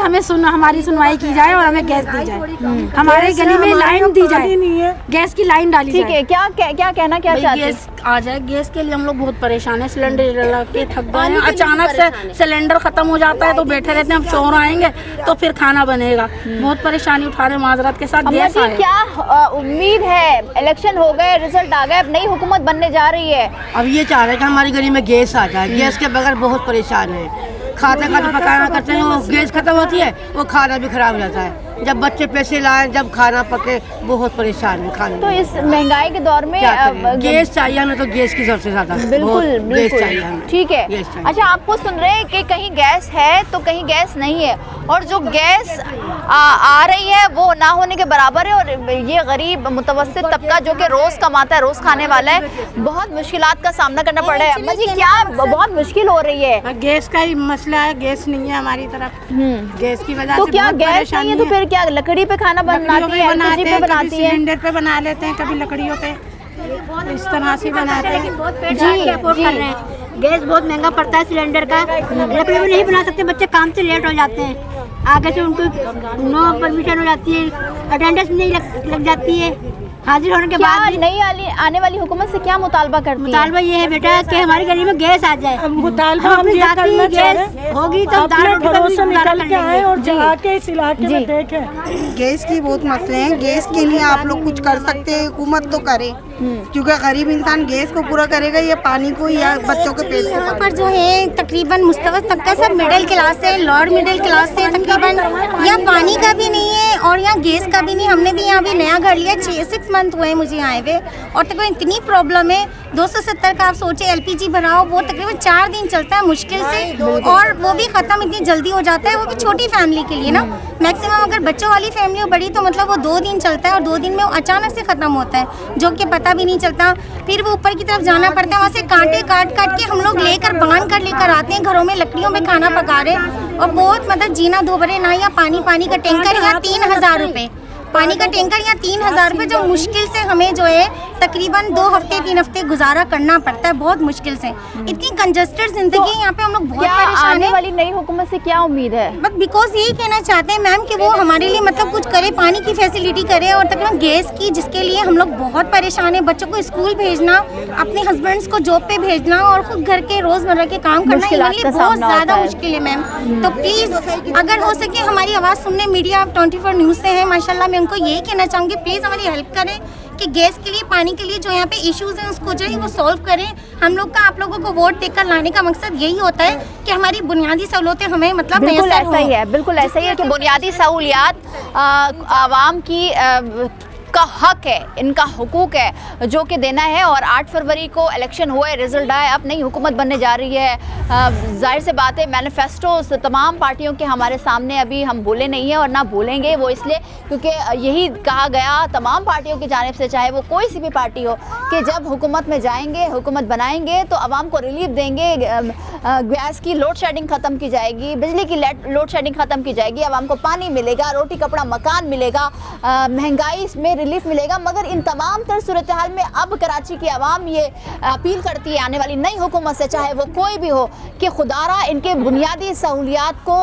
हमारी सुनवाई की जाए और हमें गैस दी जाए। हमारे गली में लाइन दी जाए, गैस की लाइन डाली जाए। ठीक है, क्या कहना क्या चाहते हैं? गैस आ जाए। गैस के लिए हम लोग बहुत परेशान हैं, सिलेंडर लगा के थक गए हैं। अचानक से सिलेंडर खत्म हो जाता है तो बैठे रहते हैं, अब शोर आएंगे तो फिर खाना बनेगा। बहुत परेशानी उठा रहे माजरत के साथ। गैस आए। क्या उम्मीद है? इलेक्शन हो गए, रिजल्ट आ गए, अब नई हुकूमत बनने जा रही है। अब ये चाह रहे हैं कि हमारी गली में गैस आ जाए। गैस के बगैर बहुत परेशान है, खाते पकाना करते हैं, वो गैस खत्म होती है, वो खाना भी खराब हो जाता है। जब बच्चे पैसे लाए, जब खाना पके, बहुत परेशान है खाने तो में। इस महंगाई के दौर में क्या करें? गैस चाहिए हमें, तो गैस की सबसे ज्यादा बिल्कुल बहुत गैस बिल्कुल चाहिए हमें। ठीक है। गैस चाहिए। अच्छा, आपको सुन रहे हैं कि कहीं गैस है तो कहीं गैस नहीं है, और जो गैस आ रही है वो ना होने के बराबर है। और ये गरीब मुतवस्सित तबका जो कि रोज़ कमाता है, रोज़ खाने वाला है, बहुत मुश्किलात का सामना करना पड़ रहा है। अम्मा जी, क्या बहुत मुश्किल हो रही है? गैस का ही मसला है, गैस नहीं है हमारी तरफ। गैस की वजह तो से क्या बहुत गैस परेशानी नहीं है तो फिर क्या लकड़ी पे खाना बनाती है, एलपीजी पे बनाती है? सिलेंडर पे बना लेते हैं, कभी लकड़ियों पे, इस तरह से बनाते हैं। जी अफोर्ड कर रहे हैं। गैस बहुत महंगा पड़ता है सिलेंडर का, लकड़ी में नहीं बना सकते, बच्चे काम से लेट हो जाते हैं, आगे से उनको नो परमिशन हो जाती है, अटेंडेंस नहीं लग जाती है, हाजिर होने के बाद। नई आने वाली हुकूमत से क्या मुतालबा करती है? मुतालबा ये है बेटा कि हमारी गली में गैस आ जाए। मुतालबा हम ये करना चाह रहे हैं, होगी तो अपने घरों से निकल के आए और जाके इस इलाके में देखें। गैस की बहुत मसले हैं, गैस के लिए आप लोग कुछ कर सकते हैं, हुकूमत तो करे, क्योंकि गरीब इंसान गैस को पूरा करेगा या पानी को या बच्चों के पेट को। यहाँ पर जो है तकरीबन मुस्तवा तबका सब मिडिल क्लास है, लोअर मिडिल क्लास है तकरीबन। यहाँ पानी का भी नहीं है और यहाँ गैस का भी नहीं। हमने भी यहाँ भी नया घर लिया, 6 मंथ हुए मुझे यहाँ आए हुए, और तकरीबन इतनी प्रॉब्लम है। 270 का आप सोचे एलपीजी भराओ, वो तकरीबन 4 दिन चलता है मुश्किल से, और वो भी ख़त्म इतनी जल्दी हो जाता है। वो भी छोटी फैमिली के लिए ना, मैक्सिमम अगर बच्चों वाली फैमिली हो बड़ी तो मतलब वो 2 दिन चलता है, और 2 दिन में वो अचानक से ख़त्म होता है, जो कि पता भी नहीं चलता। फिर वो ऊपर की तरफ जाना पड़ता है, वहाँ से कांटे काट के हम लोग बांध कर लेकर आते हैं घरों में, लकड़ियों में खाना पका रहे हैं। और बहुत मतलब जीना धोबरे ना। या पानी का टैंकर यहाँ 3000 रुपये, पानी का टैंकर यहाँ 3000 रुपये, जो मुश्किल से हमें जो है तकरीबन 2 हफ्ते 3 हफ्ते गुजारा करना पड़ता है, बहुत मुश्किल से। इतनी कंजस्टेड जिंदगी है यहाँ पे, हम लोग बहुत परेशान आने हैं। वाली नई हुकूमत से क्या उम्मीद है? बट बिकॉज यही कहना चाहते हैं मैम कि वो हमारे लिए मतलब कुछ करे, पानी की फैसिलिटी करे, और तकरीबन गैस की, जिसके लिए हम लोग बहुत परेशान हैं। बच्चों को स्कूल भेजना, अपने हस्बैंड्स को जॉब पे भेजना, और खुद घर के रोजमर्रा के काम करना, मुश्किलात इनके का लिए बहुत सामना ज़्यादा होता है। मुश्किल है मैम। तो प्लीज़ अगर हो सके हमारी आवाज़ सुनने, मीडिया 24 न्यूज़ से है माशाल्लाह, मैं उनको यही कहना चाहूँगी प्लीज़ हमारी हेल्प करें कि गैस के लिए, पानी के लिए जो यहाँ पे इश्यूज हैं उसको जो है वो सॉल्व करें। हम लोग का आप लोगों को वोट देकर लाने का मकसद यही होता है कि हमारी बुनियादी सहूलतें हमें मतलब बिल्कुल मैसर ऐसा ही हों। है, बिल्कुल ऐसा ही है कि बुनियादी सहूलियात आवाम की का हक है, इनका हुकूक है जो कि देना है। और 8 फरवरी को इलेक्शन हुए, रिजल्ट आए, अब नई हुकूमत बनने जा रही है। जाहिर सी बात है मैनिफेस्टो तमाम पार्टियों के हमारे सामने अभी हम बोले नहीं है और ना भूलेंगे, वो इसलिए क्योंकि यही कहा गया तमाम पार्टियों की जानिब से, चाहे वो कोई सी भी पार्टी हो, कि जब हुकूमत में जाएंगे, हुकूमत बनाएंगे तो आवाम को रिलीफ देंगे। गैस की लोड शेडिंग ख़त्म की जाएगी, बिजली की लोड शेडिंग ख़त्म की जाएगी, आवाम को पानी मिलेगा, रोटी कपड़ा मकान मिलेगा, महंगाई में रिलीफ मिलेगा। मगर इन तमाम तर सूरत हाल में अब कराची की आवाम ये अपील करती है आने वाली नई हुकूमत से, चाहे वो कोई भी हो, कि खुदारा इनके बुनियादी सहूलियात को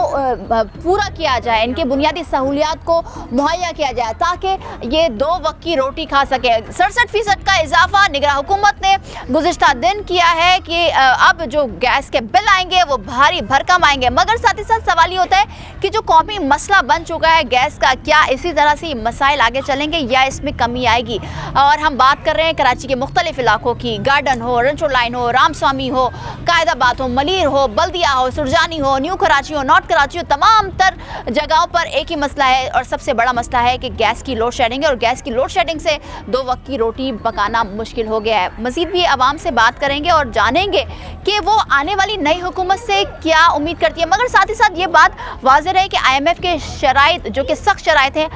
पूरा किया जाए, इनके बुनियादी सहूलियात को मुहैया किया जाए, ताकि ये 2 वक्त की रोटी खा सके। 67% का इजाफा निगरान हुकूमत ने गुज़िश्ता दिन किया है कि अब जो गैस के बिल आएंगे वो भारी भरकम आएंगे। मगर साथ ही साथ सवाल ये होता है कि जो कौमी मसला बन चुका है गैस का, क्या इसी तरह से मसाइल आगे चलेंगे या इसमें कमी आएगी? और हम बात कर रहे हैं कराची के मुख्तलिफ इलाकों की, गार्डन हो, रंचो लाइन हो, रामस्वामी हो, कायदाबाद हो, मलीर हो, बल्दिया हो, सुरजानी हो, न्यू कराची हो, नॉर्थ कराची हो, तमाम तर जगहों पर एक ही मसला है और सबसे बड़ा मसला है कि गैस की लोड शेडिंग है। और गैस की लोड शेडिंग से 2 वक्त की रोटी पकाना मुश्किल हो गया है। मज़ीद भी आवाम से बात करेंगे और जानेंगे कि वो आने वाली नई हुकूमत से क्या उम्मीद करती है। मगर साथ ही साथ ये बात वाज़ेह है कि IMF के शराइत, जो कि सख्त शराइत है,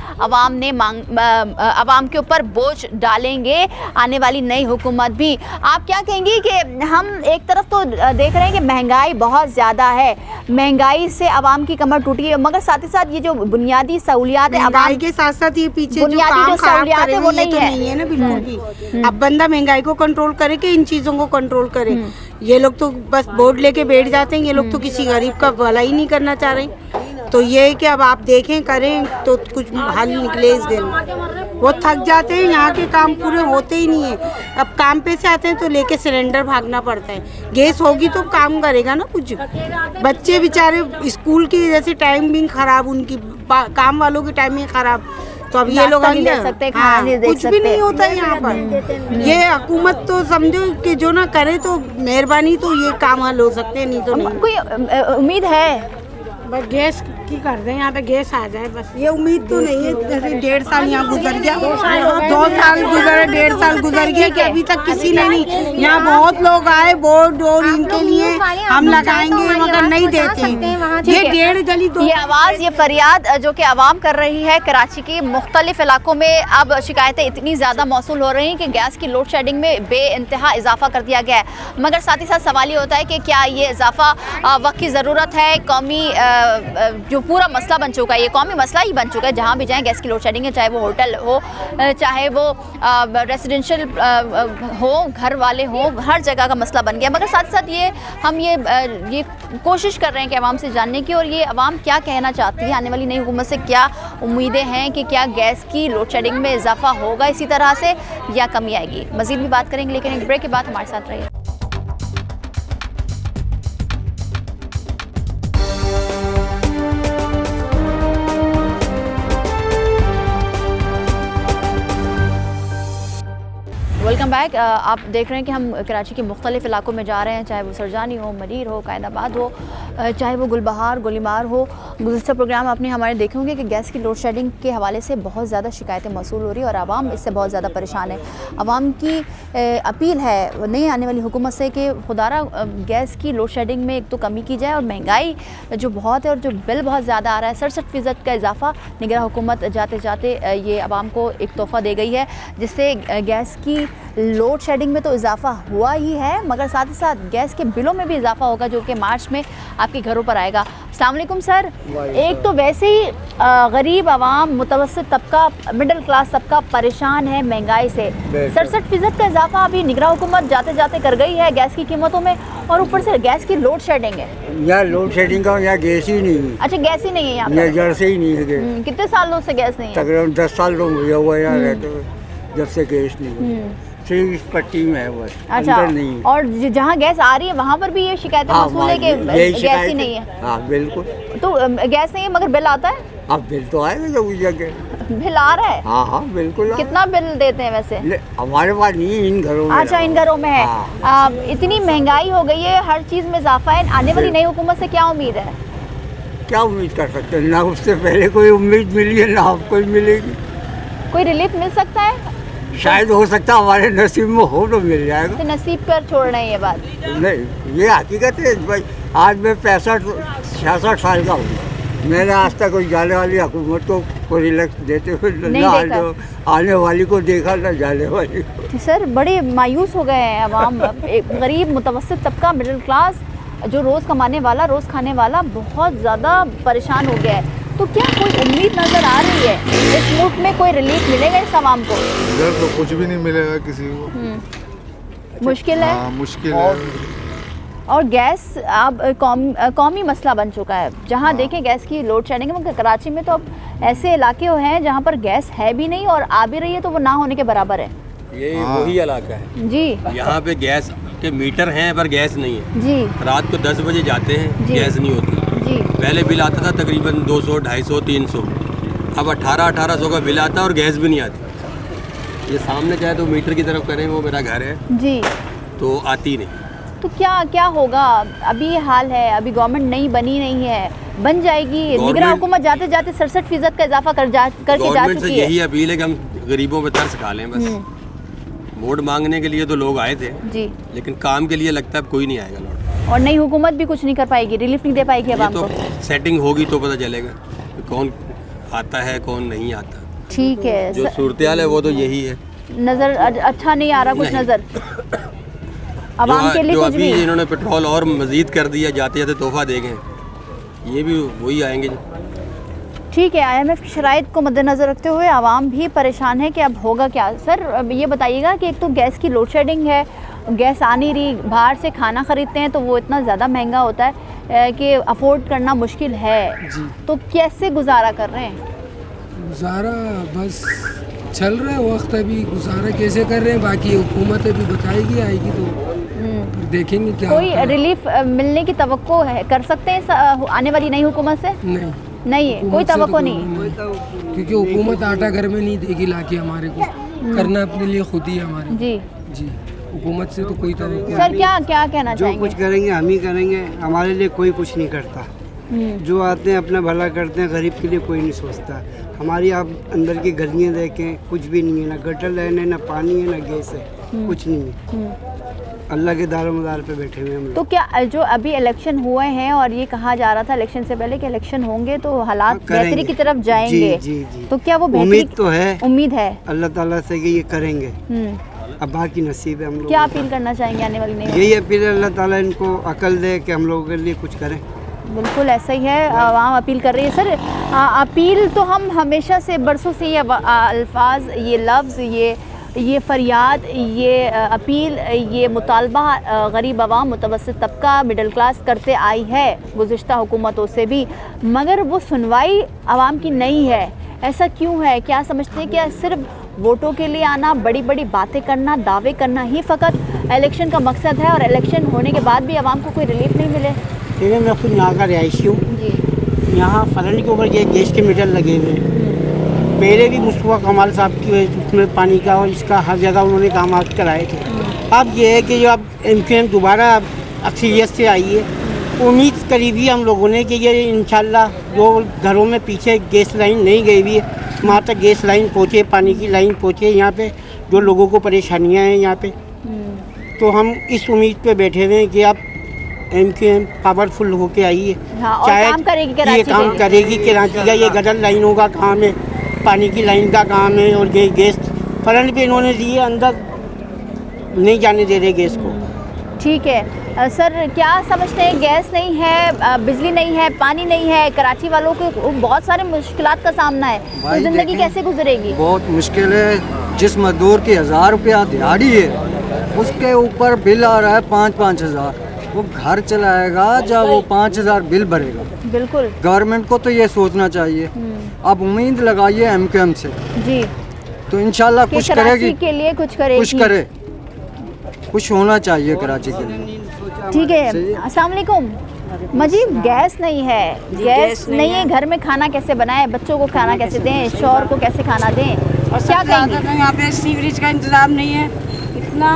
आवाम के ऊपर बोझ डालेंगे आने वाली नई हुकूमत भी। आप क्या कहेंगी कि हम एक तरफ तो देख रहे हैं कि महंगाई बहुत ज़्यादा है, महंगाई से आवाम की कमर टूटी है, मगर साथ ही साथ ये जो बुनियादी सहूलियात है, महंगाई के साथ साथ ये पीछे बुनियादी जो सहूलियात है वो नहीं है ना बिल्कुल भी। अब बंदा महंगाई को कंट्रोल करे कि इन चीज़ों को कंट्रोल करे? ये लोग तो बस बोर्ड लेके बैठ जाते हैं, ये लोग तो किसी गरीब का भला ही नहीं करना चाह रहे। तो ये है कि अब आप देखें करें तो कुछ हल निकले इस दिन। वो थक जाते हैं, यहाँ के काम पूरे होते ही नहीं है। अब काम पे से आते हैं तो लेके सिलेंडर भागना पड़ता है। गैस होगी तो काम करेगा ना कुछ। बच्चे बेचारे स्कूल की वजह से टाइमिंग खराब, उनकी काम वालों की टाइमिंग खराब, तो अब ये लोग नहीं दे सकते, खाना नहीं दे कुछ सकते। भी नहीं होता है यहाँ पर। ये हुकूमत तो समझो कि जो ना करे तो मेहरबानी, तो ये काम हल हो सकते हैं, नहीं तो नहीं। कोई उम्मीद है? बस गैस तरक्की कर दें, यहाँ पे गैस आ जाए बस। ये उम्मीद तो नहीं है, जैसे 1.5 साल यहाँ गुजर गया, 2 साल गुजरे, 1.5 साल गुजर गया कि अभी तक किसी ने नहीं। यहाँ बहुत लोग आए बोर्ड और इनके लिए हम लगाएंगे मगर नहीं देते। ये 1.5 गली 2। ये आवाज़, ये फरियाद जो कि आवाम कर रही है कराची की मुख्तलिफ इलाकों में। अब शिकायतें इतनी ज़्यादा मौसूल हो रही हैं कि गैस की लोड शेडिंग में बेइंतहा इजाफा कर दिया गया है। मगर साथ ही साथ सवाल ये होता है कि क्या ये इजाफा वक्त की ज़रूरत है? कौमी जो पूरा मसला बन चुका है, ये कौमी मसला ही बन चुका है। जहाँ भी जाएँ गैस की लोड शेडिंग है, चाहे वो होटल हो, चाहे वो रेसिडेंशियल हो, घर वाले हो, हर जगह का मसला बन गया। मगर साथ ही साथ हम ये कोशिश कर रहे हैं कि आवाम से जानने की, और ये आवाम क्या कहना चाहती है, आने वाली नई हुकूमत से क्या उम्मीदें हैं कि क्या गैस की लोड शेडिंग में इजाफा होगा इसी तरह से या कमी आएगी। मज़ीद भी बात करेंगे, लेकिन एक ब्रेक के बाद हमारे साथ रहिए। Welcome back. आप देख रहे हैं कि हम कराची के मुख्तलिफ इलाकों में जा रहे हैं, चाहे वो सरजानी हो, मरीर हो, कायदाबाद हो, चाहे वो गुलबहार, गोलीमार हो। गुज़श्ता प्रोग्राम आपने हमारे देखे होंगे कि गैस की लोड शेडिंग के हवाले से बहुत ज़्यादा शिकायतें मौसूल हो रही है और आवाम इससे बहुत ज़्यादा परेशान है। आवाम की अपील है नई आने वाली हुकूमत से कि खुदारा गैस की लोड शेडिंग में एक तो कमी की जाए, और महंगाई जो बहुत है और जो बिल बहुत ज़्यादा आ रहा है, 67% का इजाफा निगरान हुकूमत जाते जाते ये आवाम को एक तोहफ़ा दे गई है, जिससे गैस की लोड शेडिंग में तो इजाफा हुआ ही है, मगर साथ ही साथ गैस के बिलों में भी इजाफा होगा, जो कि मार्च में आपके घरों पर आएगा। अस्सलाम वालेकुम सर। एक तो वैसे ही गरीब आवाम, मुतवस्सित तबका, मिडिल क्लास तबका परेशान है महंगाई से। 67% का इजाफा अभी निगरान हुकूमत जाते जाते कर गई है गैस की कीमतों में, और ऊपर से गैस की लोड शेडिंग है। यहाँ लोड शेडिंग का यहाँ गैस ही नहीं है। अच्छा, गैस ही नहीं है यहाँ पे? जड़ से ही नहीं है। कितने सालों से गैस नहीं है? तकरीबन 10 साल हो गया हुआ यहाँ रहते हुए, जब से गैस नहीं है। सिर्फ इस पट्टी में है बस, अच्छा, अंदर नहीं। और जहाँ गैस आ रही है वहाँ पर भी ये शिकायतें मौसूल है कि गैस ही नहीं है? हाँ बिल्कुल। तो गैस नहीं है मगर बिल आता है? अब बिल तो आएगा जब उस जगह। बिल आ रहा है? हाँ हाँ बिल्कुल। कितना बिल देते हैं वैसे? हमारे पास नहीं है, इन घरों में। अच्छा, इन घरों में है। इतनी महंगाई हो गई है, हर चीज़ में इजाफा है। आने वाली नई हुकूमत से क्या उम्मीद है? क्या उम्मीद कर सकते हैं? ना उससे पहले कोई उम्मीद मिली है, ना आपको मिलेगी। कोई रिलीफ मिल सकता है? शायद हो सकता है हमारे नसीब में हो तो मिल जाएगा। तो नसीब पर छोड़ रहे हैं ये बात? नहीं, ये हकीकत है भाई। आज मैं 65-66 साल का हूँ, मैंने आज तक कोई जाने वाली हुकूमत को कोई रिलैक्स देते हुए ना आने वाली को देखा, ना जाने वाली को। सर, बड़े मायूस हो गए हैं अवाम। गरीब, मुतवस्सित तबका, मिडिल क्लास, जो रोज़ कमाने वाला, रोज़ खाने वाला बहुत ज़्यादा परेशान हो गया है। तो क्या कोई उम्मीद नज़र आ रही है इस मुल्क में? कोई रिलीफ मिलेगा इस आवाम को? इधर तो कुछ भी नहीं मिलेगा किसी को। मुश्किल है। मुश्किल है। और गैस अब कौमी मसला बन चुका है। जहाँ देखें गैस की लोड शेडिंग है। कराची में तो अब ऐसे इलाके हैं जहाँ पर गैस है भी नहीं, और आ भी रही है तो वो ना होने के बराबर है। ये वही इलाका है जी। यहाँ पे गैस के मीटर हैं पर गैस नहीं है जी। रात को 10 बजे जाते हैं, गैस नहीं होती जी। पहले बिल आता था तकरीबन 200, 250, 300। अब 1800 का बिल आता है और गैस भी नहीं आती। ये सामने चाहे तो मीटर की तरफ करें, वो मेरा घर है जी, तो आती नहीं। तो क्या होगा? अभी ये हाल है, अभी गवर्नमेंट नई बनी नहीं है, बन जाएगी। निगरान हुकूमत जाते जाते 67% का इजाफा करके जा चुकी है। यही अपील है कि हम गरीबों पे तरस खा लें बस। वोट मांगने के लिए तो लोग आए थे जी, लेकिन काम के लिए लगता है कोई नहीं आएगा लौट। और नई हुकूमत भी कुछ नहीं कर पाएगी, रिलीफ नहीं दे पाएगी आवाम को। सेटिंग होगी तो पता चलेगा कौन आता है कौन नहीं आता। ठीक है, जो सूरत-ए-हाल है वो तो यही है। नजर अच्छा नहीं आ रहा कुछ नजर आवाम के लिए जो कुछ अभी भी। इन्होंने पेट्रोल और मजीद कर दिया, जाते जाते तोहफा दे गए, ये भी वही आएंगे। ठीक है, IMF की शराइत को मद्देनज़र रखते हुए आवाम भी परेशान है कि अब होगा क्या। सर ये बताइएगा कि एक तो गैस की लोड शेडिंग है, गैस आ नहीं रही, बाहर से खाना ख़रीदते हैं तो वो इतना ज़्यादा महंगा होता है कि अफोर्ड करना मुश्किल है जी। तो कैसे गुजारा कर रहे हैं? गुजारा बस चल रहा है वक्त, अभी गुजारा कैसे कर रहे हैं, बाकी हुकूमत अभी बताएगी, आएगी तो देखेंगे क्या। कोई रिलीफ मिलने की तवक्को है, कर सकते हैं आने वाली नई हुकूमत से? नहीं है, कोई तवक्को नहीं, क्योंकि हुकूमत आटा घर में नहीं देगी लाके हमारे को, करना अपने लिए खुद ही हमारे जी जी। हुकूमत से तो कोई तवक्को। सर क्या कहना चाहेंगे? जो कुछ करेंगे हम ही करेंगे, हमारे लिए कोई कुछ नहीं करता। जो आते हैं अपना भला करते हैं, गरीब के लिए कोई नहीं सोचता। हमारी आप अंदर की गलियाँ देखें, कुछ भी नहीं है, ना गटर लाइन है, ना पानी है, ना गैस है, कुछ नहीं है। अल्लाह के दारो मदार पे बैठे हुए हम लोग। तो क्या जो अभी इलेक्शन हुए हैं और ये कहा जा रहा था इलेक्शन से पहले कि इलेक्शन होंगे तो हालात बेहतरी की तरफ जाएंगे, जी। तो क्या वो उम्मीद तो है, उम्मीद है अल्लाह ताला से कि ये करेंगे। अब बाकी नसीब है हम लोग। क्या अपील करना चाहेंगे आने वाली नहीं? यही अपील है, अल्लाह ताला इनको अकल दे कि हम लोगों के लिए कुछ करें। बिल्कुल ऐसा ही है, आवाम अपील कर रही है। सर अपील तो हम हमेशा से बरसों से ये अल्फाज, ये लफ्ज़, ये फरियाद, ये अपील, ये मुतालबा गरीब आवाम, मुतवस्सित तबका, मिडिल क्लास करते आई है गुज़िश्ता हुकूमतों से भी, मगर वो सुनवाई आवाम की नहीं है। ऐसा क्यों है? क्या समझते हैं क्या सिर्फ वोटों के लिए आना, बड़ी बड़ी बातें करना, दावे करना ही फ़कत इलेक्शन का मकसद है और इलेक्शन होने के बाद भी आवाम को कोई रिलीफ नहीं मिले? देखिए, मैं खुद यहाँ का रिहायशी हूँ। यहाँ फरन के ऊपर ये गैस के मीटर लगे हुए हैं। पहले भी मुस्तफ़ा कमाल साहब की उसमें पानी का और इसका हर जगह उन्होंने काम कराए थे। अब ये है कि जो अब MQM दोबारा अक्सरियत से आई है, उम्मीद करी हुई हम लोगों ने कि ये इंशाल्लाह जो घरों में पीछे गैस लाइन नहीं गई हुई है, वहाँ तक गैस लाइन पहुँचे, पानी की लाइन पहुँचे। यहाँ पे जो लोगों को परेशानियाँ हैं यहाँ पे, तो हम इस उम्मीद पे बैठे हुए हैं कि अब MQM पावरफुल होके आई है। हाँ, चाहे काम करेगी ये काम करेगी कराची का, ये गटर लाइनों का काम है, पानी की लाइन का काम है, और ये गैस फ्रंट पे इन्होंने दिए, अंदर नहीं जाने दे रहे गैस को। ठीक है सर, क्या समझते हैं गैस नहीं है, बिजली नहीं है, पानी नहीं है, कराची वालों को बहुत सारे मुश्किलात का सामना है, तो ज़िंदगी कैसे गुजरेगी? बहुत मुश्किल है। जिस मजदूर की 1000 रुपया दिहाड़ी है, उसके ऊपर बिल आ रहा है 5-5 हज़ार। वो घर चलाएगा जब वो 5,000 बिल भरेगा। बिल्कुल, गवर्नमेंट को तो ये सोचना चाहिए। अब उम्मीद लगाइए MQM से जी, तो इंशाल्लाह कुछ करेगी, के लिए कुछ करेगी, कुछ करे, कुछ होना चाहिए कराची के लिए। ठीक है। अस्सलाम वालेकुम। मजीद गैस नहीं है, गैस नहीं है, घर में खाना कैसे बनाए, बच्चों को खाना कैसे दें, शौहर को कैसे खाना दें, और क्या कहेंगे? यहाँ पे सीवरेज का इंतजाम नहीं है, इतना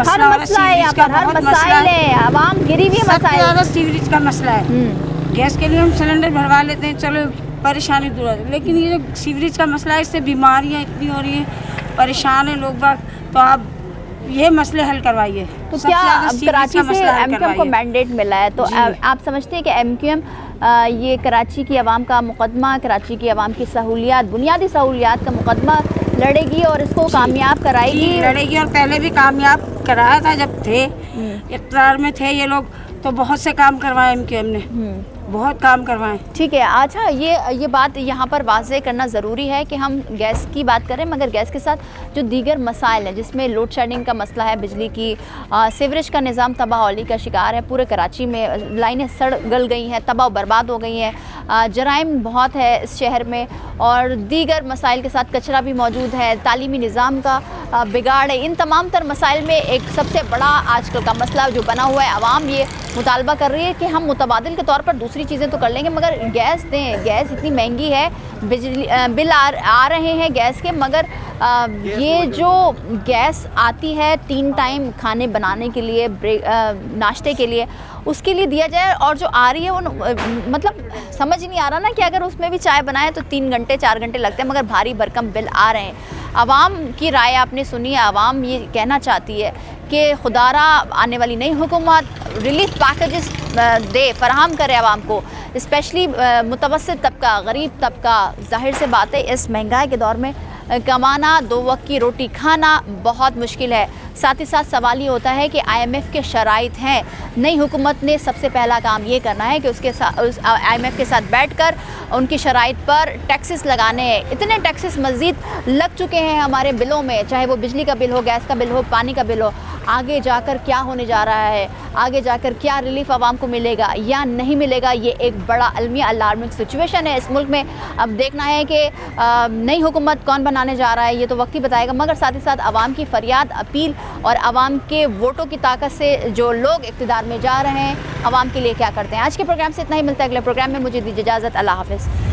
हर मसला है यहाँ पर, हर मसाइल है, आवाम गिरी हुई मसाइल। ज़्यादा सीवरेज का मसला है। गैस के लिए हम सिलेंडर भरवा लेते हैं, चलो परेशानी दूर है, लेकिन ये जो सीवरेज का मसला है, इससे बीमारियाँ इतनी हो रही हैं, परेशान है लोग बाग। तो आप ये मसले हल करवाइए। तो क्या कराची से MQM को मैंडेट मिला है, तो आप समझते हैं कि MQM ये कराची की आवाम का मुकदमा, कराची की आवाम की सहूलियात, बुनियादी सहूलियात का मुकदमा लड़ेगी और इसको कामयाब कराएगी? लड़ेगी, और पहले भी कामयाब कराया था जब थे इक़्तिदार में थे ये लोग, तो बहुत से काम करवाए MQM ने, बहुत काम करवाएं। ठीक है। अच्छा, ये बात यहाँ पर वाज़ेह करना ज़रूरी है कि हम गैस की बात करें, मगर गैस के साथ जो दीगर मसाइल हैं, जिसमें लोड शेडिंग का मसला है, बिजली की, सीवरेज का निज़ाम तबाह-ओ-हौली का शिकार है, पूरे कराची में लाइनें सड़ गल गई हैं, तबाह बर्बाद हो गई हैं, जराइम बहुत है इस शहर में, और दीगर मसाइल के साथ कचरा भी मौजूद है, तालीमी निज़ाम का बिगाड़ है। इन तमाम तर मसाइल में एक सबसे बड़ा आजकल का मसला जो बना हुआ है, आवाम ये मुतालबा कर रही है कि हम मुतबादिल के तौर पर दूसरी चीज़ें तो कर लेंगे, मगर गैस दें। गैस इतनी महंगी है, बिजली बिल आ रहे हैं गैस के, मगर ये जो गैस आती है 3 टाइम खाने बनाने के लिए, नाश्ते के लिए, उसके लिए दिया जाए, और जो आ रही है वो मतलब समझ ही नहीं आ रहा ना कि अगर उसमें भी चाय बनाए तो 3 घंटे 4 घंटे लगते हैं, मगर भारी भरकम बिल आ रहे हैं। आवाम की राय आपने सुनी है, आवाम ये कहना चाहती है कि खुदारा आने वाली नई हुकूमत रिलीफ पैकेजेस दे, फराहम करे आवाम को, स्पेशली मुतवस्सित तबका, गरीब तबका। जाहिर से बात है, इस महंगाई के दौर में कमाना, 2 वक्त की रोटी खाना बहुत मुश्किल है। साथ ही साथ सवाल ये होता है कि IMF के शराइत हैं, नई हुकूमत ने सबसे पहला काम ये करना है कि उसके साथ IMF के साथ बैठकर उनकी शराइत पर टैक्सेस लगाने हैं। इतने टैक्सेस मज़ीद लग चुके हैं हमारे बिलों में, चाहे वो बिजली का बिल हो, गैस का बिल हो, पानी का बिल हो। आगे जाकर क्या होने जा रहा है, आगे जाकर क्या रिलीफ आवाम को मिलेगा या नहीं मिलेगा, ये एक बड़ा अलमी अलार्मिंग सिचुएशन है इस मुल्क में। अब देखना है कि नई हुकूमत कौन बनाने जा रहा है, ये तो वक्त ही बताएगा, मगर साथ ही साथ आवाम की फरियाद, अपील और आवाम के वोटों की ताकत से जो लोग इक़्तिदार में जा रहे हैं, आवाम के लिए क्या करते हैं। आज के प्रोग्राम से इतना ही, मिलता है अगले प्रोग्राम में। मुझे दीजिए इजाज़त, अल्लाह हाफ़िज़।